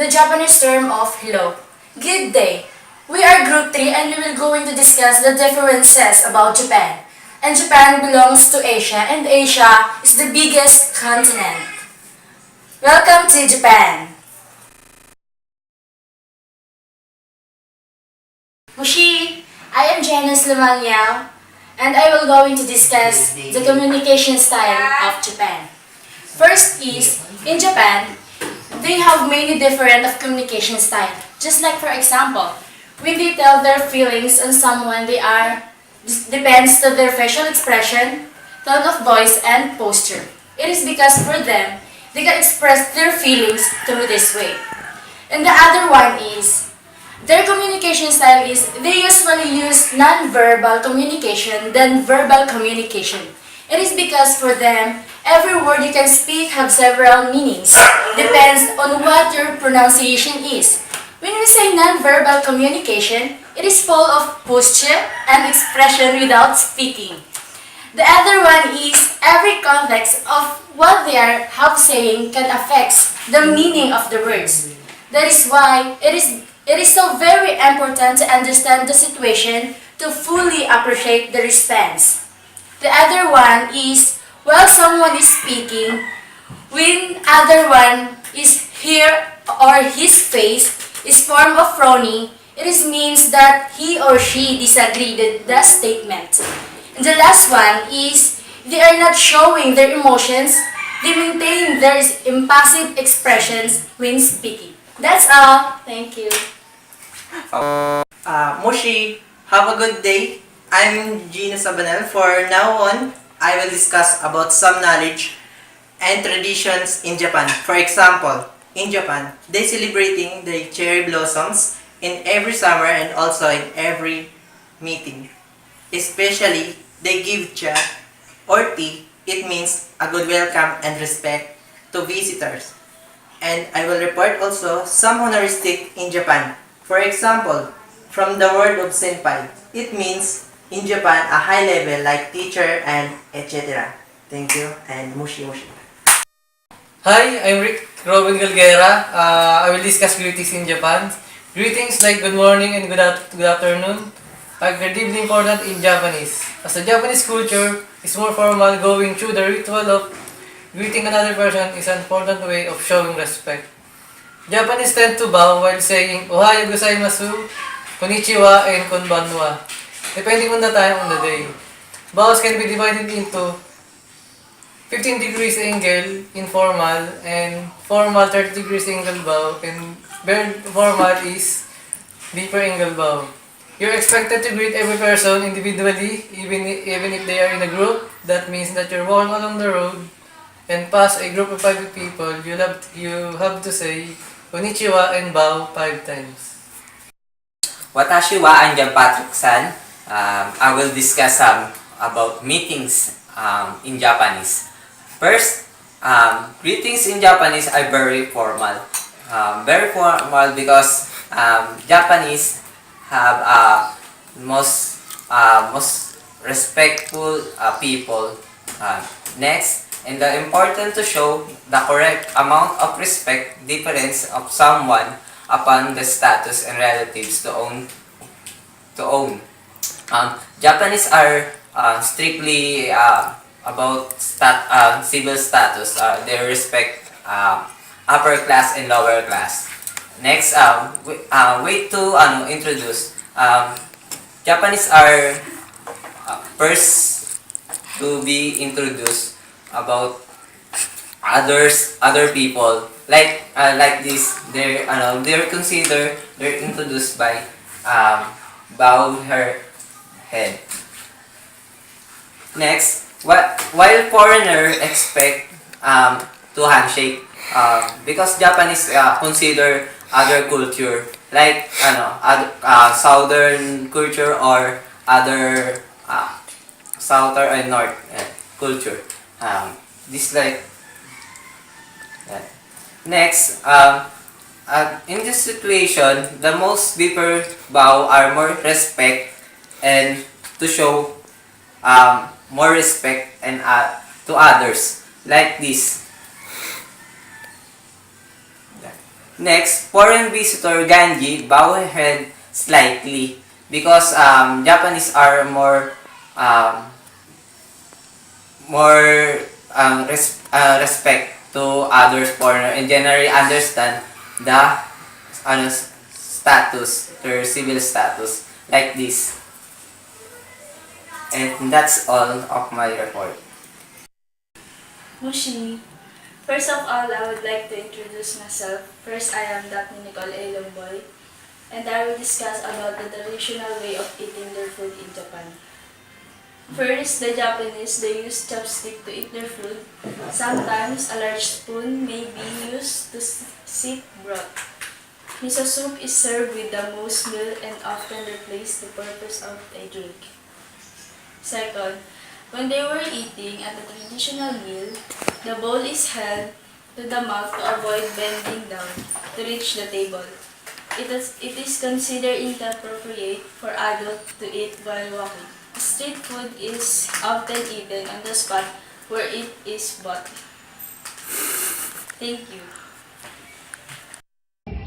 the Japanese term of hello. Good day. We are Group 3 and we will going to discuss the differences about Japan. And Japan belongs to Asia and Asia is the biggest continent. Welcome to Japan. Mushi, I am Janice Lumanyao and I will going to discuss the communication style of Japan. First is, in Japan, they have many different of communication style. Just like for example, when they tell their feelings on someone they are, depends to their facial expression, tone of voice, and posture. It is because for them, they can express their feelings through this way. And the other one is, their communication style is, they usually use non-verbal communication than verbal communication. It is because for them, every word you can speak have several meanings. Depends on what your pronunciation is. When we say non-verbal communication, it is full of posture and expression without speaking. The other one is every context of what they are saying can affect the meaning of the words. That is why it is so very important to understand the situation to fully appreciate the response. The other one is while someone is speaking, when other one is here or his face is form of frowning, it is means that he or she disagreed with the statement. And the last one is they are not showing their emotions, they maintain their impassive expressions when speaking. That's all. Thank you. Moshi, have a good day. I'm Gina Sabanel. For now on, I will discuss about some knowledge and traditions in Japan. For example, in Japan, they celebrating the cherry blossoms in every summer and also in every meeting. Especially, they give cha or tea. It means a good welcome and respect to visitors. And I will report also some honoristics in Japan. For example, from the word of senpai, it means in Japan a high level like teacher and etc. Thank you and mushi mushi. Hi, I'm Rick Robin Galguera. I will discuss greetings in Japan. Greetings like good morning and good afternoon are incredibly important in Japanese. As a Japanese culture is more formal, going through the ritual of greeting another person is an important way of showing respect. Japanese tend to bow while saying Ohayo gozaimasu, konnichiwa, and konbanwa, depending on the time of the day. Bows can be divided into 15 degrees angle informal and formal 30 degrees angle bow, and very formal is deeper angle bow. You're expected to greet every person individually, even if they are in a group. That means that you're walking along the road and pass a group of 5 people, you have to say konnichiwa and bow 5 times. Watashi wa I'm Patrick-san. I will discuss about meetings in Japanese. First, greetings in Japanese are very formal. Very formal because Japanese have most respectful people. Next, and the important to show the correct amount of respect difference of someone upon the status and relatives to own. Japanese are strictly about civil status. They respect upper class and lower class. Next, way to introduce. Japanese are first to be introduced about other people like this. They're considered, they're introduced by bow her head. Next, while foreigner expect to handshake, because Japanese consider other culture like southern culture or other southern and north culture. This like that. Next, in this situation, the most people bow are more respect and to show more respect and to others like this. Next, foreign visitor Ganji bow her head slightly because Japanese are um, respect to others foreigner and generally understand the status, their civil status like this. And that's all of my report. Mushi. First of all, I would like to introduce myself. First, I am Dr. Nicole A. Lomboy, and I will discuss about the traditional way of eating their food in Japan. First, the Japanese, they use chopstick to eat their food. Sometimes, a large spoon may be used to sip broth. Miso soup is served with the most meal and often replaced the purpose of a drink. Second, when they were eating at the traditional meal, the bowl is held to the mouth to avoid bending down to reach the table. It is considered inappropriate for adults to eat while walking. Street food is often eaten on the spot where it is bought. Thank you.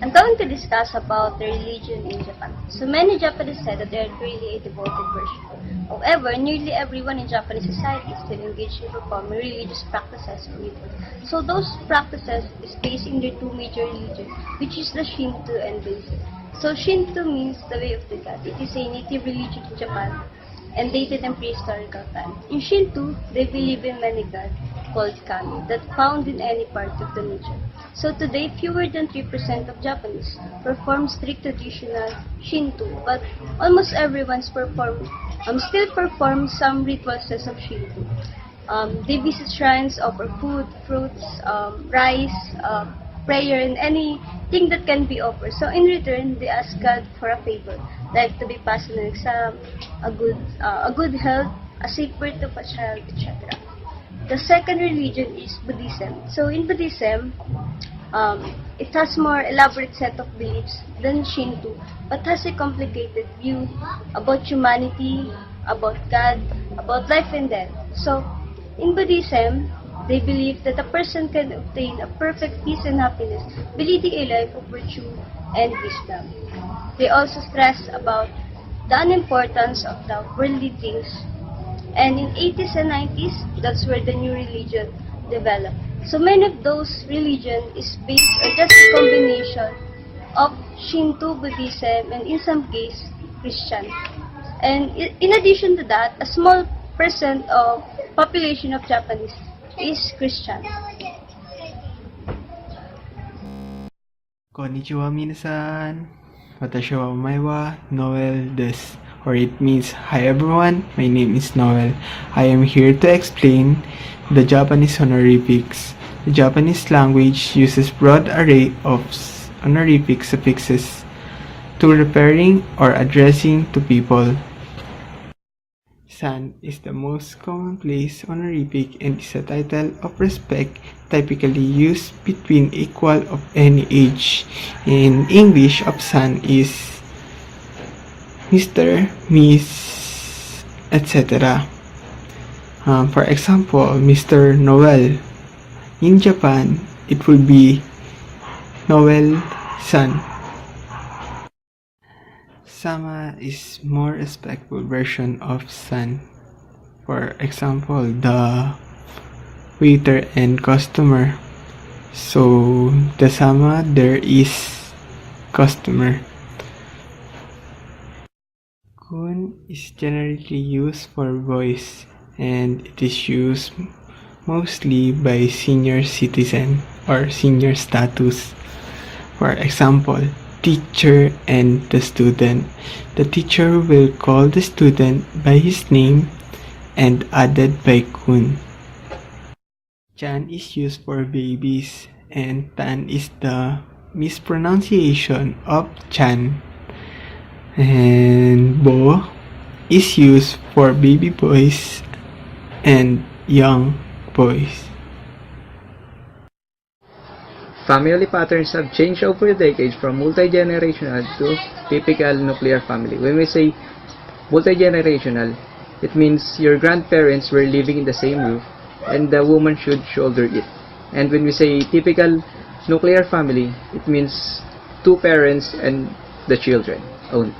I'm going to discuss about the religion in Japan. So many Japanese say that they are really a devoted version. However, nearly everyone in Japanese society is still engaged in performing religious practices or rituals. So those practices is based in their two major religions, which is the Shinto and Buddhism. So Shinto means the way of the god. It is a native religion in Japan and dated in prehistorical times. In Shinto, they believe in many gods called kami that found in any part of the nature. So today, fewer than 3% of Japanese perform strict traditional Shinto, but almost everyone still performs some rituals of Shinto. They visit shrines, offer food, fruits, rice, prayer, and anything that can be offered. So in return, they ask God for a favor, like to be passed in an exam, a good health, a safe birth of a child, etc. The second religion is Buddhism. So in Buddhism, it has more elaborate set of beliefs than Shinto, but has a complicated view about humanity, about God, about life and death. So in Buddhism, they believe that a person can obtain a perfect peace and happiness by leading a life of virtue and wisdom. They also stress about the unimportance of the worldly things. And in 80s and 90s, that's where the new religion developed. So many of those religions is based or just a combination of Shinto, Buddhism, and in some case, Christian. And in addition to that, a small percent of population of Japanese is Christian. Konnichiwa minasan. Watashi wa omae wa Noel desu. Or it means, hi everyone, my name is Noel. I am here to explain the Japanese honorifics. The Japanese language uses broad array of honorific suffixes to referring or addressing to people. San is the most commonplace honorific and is a title of respect typically used between equal of any age. In English, of san is Mr., Miss, etc. For example, Mr. Noel. In Japan, it will be Noel-san. Sama is more respectful version of san. For example, the waiter and customer. So, the sama there is customer. Kun is generally used for voice and it is used mostly by senior citizen or senior status. For example, teacher and the student. The teacher will call the student by his name and added by kun. Chan is used for babies and tan is the mispronunciation of chan. And bo is used for baby boys and young boys. Family patterns have changed over decades from multi-generational to typical nuclear family. When we say multi-generational, it means your grandparents were living in the same roof and the woman should shoulder it. And when we say typical Nuclear family, it means two parents and the children only.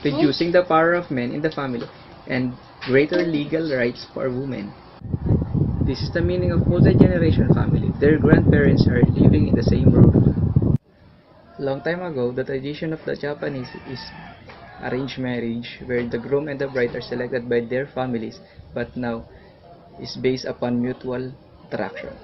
Reducing the power of men in the family and greater legal rights for women. This is the meaning of multi-generation family. Their grandparents are living in the same roof. Long time ago, the tradition of the Japanese is arranged marriage where the groom and the bride are selected by their families, but now is based upon mutual attraction.